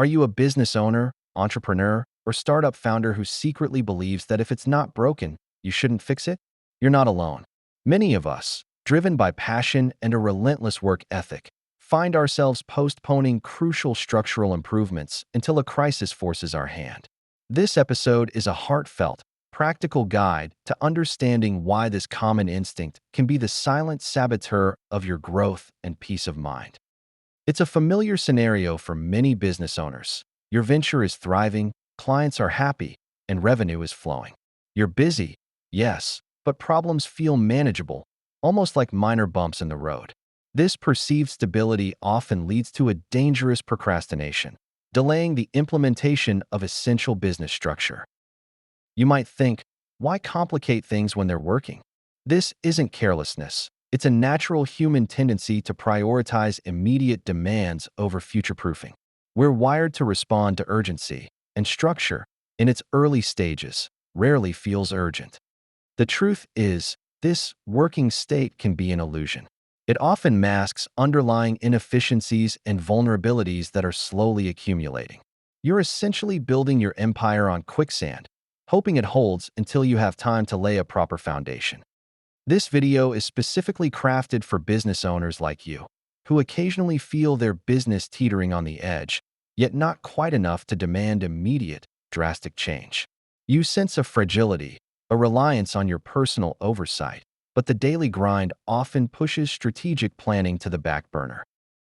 Are you a business owner, entrepreneur, or startup founder who secretly believes that if it's not broken, you shouldn't fix it? You're not alone. Many of us, driven by passion and a relentless work ethic, find ourselves postponing crucial structural improvements until a crisis forces our hand. This episode is a heartfelt, practical guide to understanding why this common instinct can be the silent saboteur of your growth and peace of mind. It's a familiar scenario for many business owners. Your venture is thriving, clients are happy, and revenue is flowing. You're busy, yes, but problems feel manageable, almost like minor bumps in the road. This perceived stability often leads to a dangerous procrastination, delaying the implementation of essential business structure. You might think, why complicate things when they're working? This isn't carelessness. It's a natural human tendency to prioritize immediate demands over future-proofing. We're wired to respond to urgency, and structure, in its early stages, rarely feels urgent. The truth is, this working state can be an illusion. It often masks underlying inefficiencies and vulnerabilities that are slowly accumulating. You're essentially building your empire on quicksand, hoping it holds until you have time to lay a proper foundation. This video is specifically crafted for business owners like you, who occasionally feel their business teetering on the edge, yet not quite enough to demand immediate, drastic change. You sense a fragility, a reliance on your personal oversight, but the daily grind often pushes strategic planning to the back burner.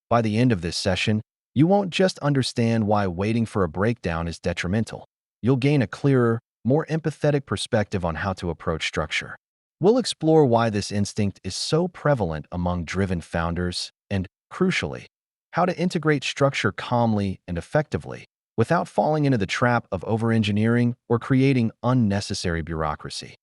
By the end of this session, you won't just understand why waiting for a breakdown is detrimental. You'll gain a clearer, more empathetic perspective on how to approach structure. We'll explore why this instinct is so prevalent among driven founders and, crucially, how to integrate structure calmly and effectively without falling into the trap of over-engineering or creating unnecessary bureaucracy.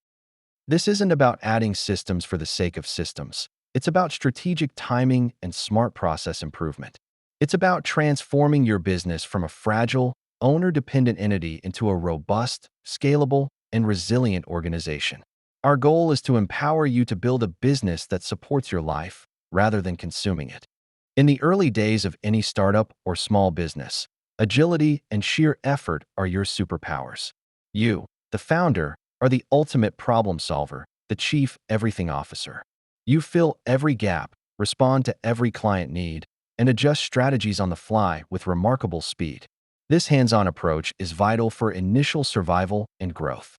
This isn't about adding systems for the sake of systems. It's about strategic timing and smart process improvement. It's about transforming your business from a fragile, owner-dependent entity into a robust, scalable, and resilient organization. Our goal is to empower you to build a business that supports your life rather than consuming it. In the early days of any startup or small business, agility and sheer effort are your superpowers. You, the founder, are the ultimate problem solver, the chief everything officer. You fill every gap, respond to every client need, and adjust strategies on the fly with remarkable speed. This hands-on approach is vital for initial survival and growth.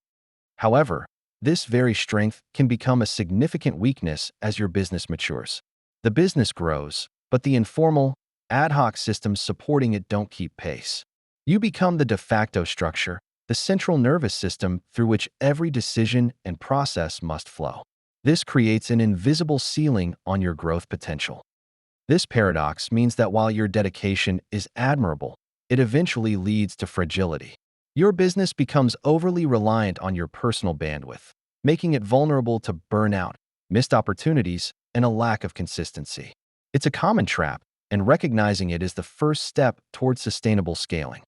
However, this very strength can become a significant weakness as your business matures. The business grows, but the informal, ad hoc systems supporting it don't keep pace. You become the de facto structure, the central nervous system through which every decision and process must flow. This creates an invisible ceiling on your growth potential. This paradox means that while your dedication is admirable, it eventually leads to fragility. Your business becomes overly reliant on your personal bandwidth, making it vulnerable to burnout, missed opportunities, and a lack of consistency. It's a common trap, and recognizing it is the first step towards sustainable scaling.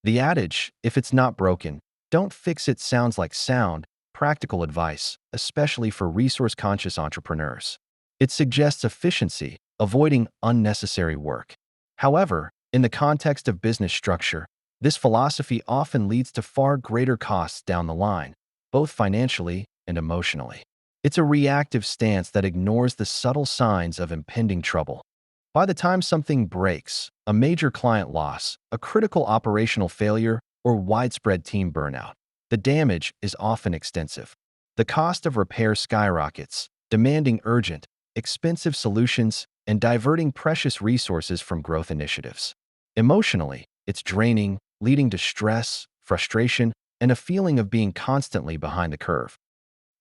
The adage, if it's not broken, don't fix it, sounds like sound, practical advice, especially for resource-conscious entrepreneurs. It suggests efficiency, avoiding unnecessary work. However, in the context of business structure, this philosophy often leads to far greater costs down the line, both financially and emotionally. It's a reactive stance that ignores the subtle signs of impending trouble. By the time something breaks, a major client loss, a critical operational failure, or widespread team burnout, the damage is often extensive. The cost of repair skyrockets, demanding urgent, expensive solutions, and diverting precious resources from growth initiatives. Emotionally, it's draining, leading to stress, frustration, and a feeling of being constantly behind the curve.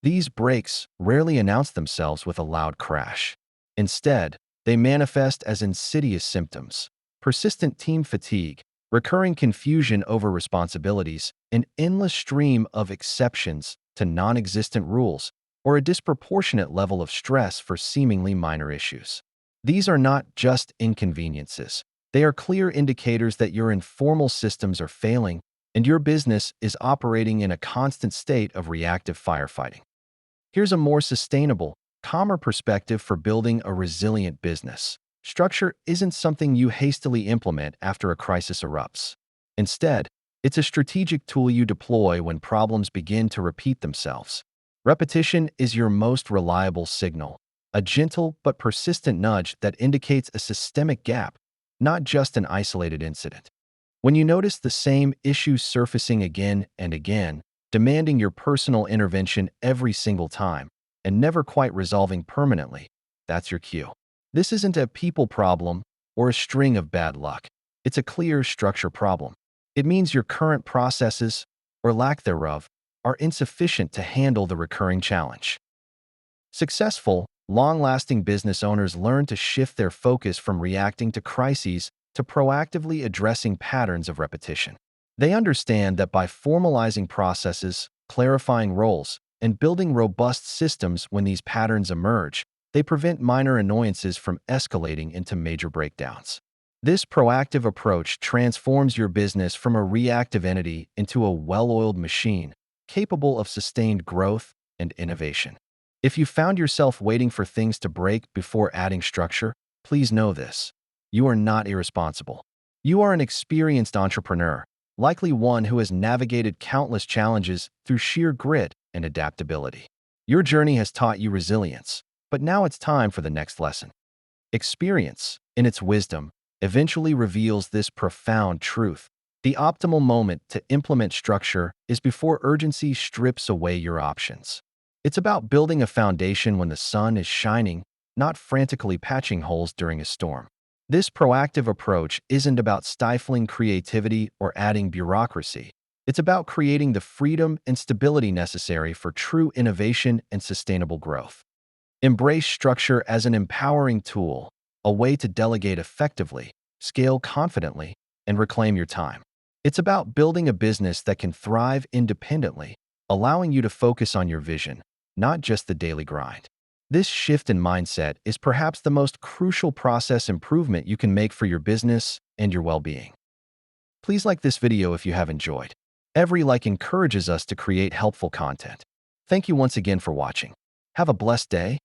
These breaks rarely announce themselves with a loud crash. Instead, they manifest as insidious symptoms: persistent team fatigue, recurring confusion over responsibilities, an endless stream of exceptions to non-existent rules, or a disproportionate level of stress for seemingly minor issues. These are not just inconveniences. They are clear indicators that your informal systems are failing and your business is operating in a constant state of reactive firefighting. Here's a more sustainable, calmer perspective for building a resilient business. Structure isn't something you hastily implement after a crisis erupts. Instead, it's a strategic tool you deploy when problems begin to repeat themselves. Repetition is your most reliable signal, a gentle but persistent nudge that indicates a systemic gap, not just an isolated incident. When you notice the same issues surfacing again and again, demanding your personal intervention every single time, and never quite resolving permanently, that's your cue. This isn't a people problem or a string of bad luck. It's a clear structure problem. It means your current processes, or lack thereof, are insufficient to handle the recurring challenge. Successful, long-lasting business owners learn to shift their focus from reacting to crises to proactively addressing patterns of repetition. They understand that by formalizing processes, clarifying roles, and building robust systems when these patterns emerge, they prevent minor annoyances from escalating into major breakdowns. This proactive approach transforms your business from a reactive entity into a well-oiled machine, capable of sustained growth and innovation. If you found yourself waiting for things to break before adding structure, please know this. You are not irresponsible. You are an experienced entrepreneur, likely one who has navigated countless challenges through sheer grit and adaptability. Your journey has taught you resilience, but now it's time for the next lesson. Experience, in its wisdom, eventually reveals this profound truth. The optimal moment to implement structure is before urgency strips away your options. It's about building a foundation when the sun is shining, not frantically patching holes during a storm. This proactive approach isn't about stifling creativity or adding bureaucracy. It's about creating the freedom and stability necessary for true innovation and sustainable growth. Embrace structure as an empowering tool, a way to delegate effectively, scale confidently, and reclaim your time. It's about building a business that can thrive independently, allowing you to focus on your vision, not just the daily grind. This shift in mindset is perhaps the most crucial process improvement you can make for your business and your well-being. Please like this video if you have enjoyed. Every like encourages us to create helpful content. Thank you once again for watching. Have a blessed day